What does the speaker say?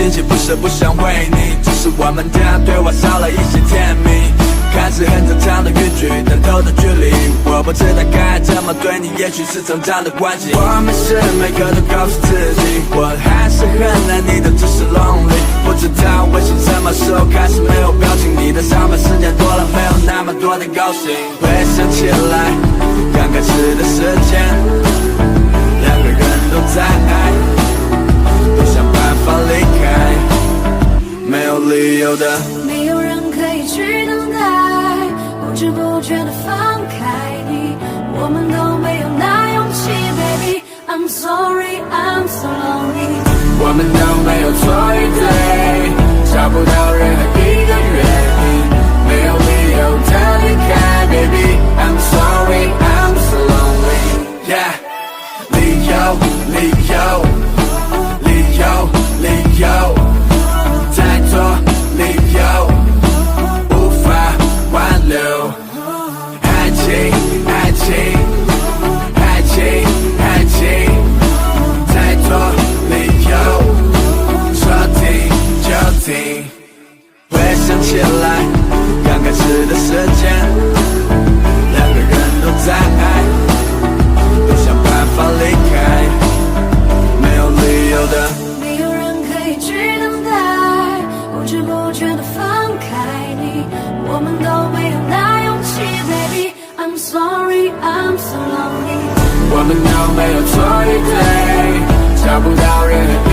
惊喜，不是不想回你，只是我们的对话少了一些甜蜜。看似很正常的语句，但透的距离，我不知道该怎么对你，也许是成长的关系。我没事，每个都告诉自己，我还是很爱你的，只是 lonely。不知道微信什么时候开始没有表情，你的上班时间多了，没有那么多的高兴。回想起来，刚开始的时间，两个人都在爱，都想办法离开，没有理由的。没有人可以去等待，不知不觉的放开你，我们都没有那勇气 ，baby。I'm sorry, I'm so lonely。我们都没有错与对，找不到任何一个原因，没有理由的离开 ，baby。I'm sorry, I'm so lonely。Yeah， 理由，理由，理由，理由，太多理由无法挽留。爱情，爱情，爱情，爱情，太多理由，说停就停。回想起来，刚开始的时间，两个人都在爱，都想办法离开，没有理由的。没有人可以去等待，不知不觉的放开你，我们都没有那勇气 ，baby。I'm sorry, I'm so lonely。我们都没有错与对，找不到任何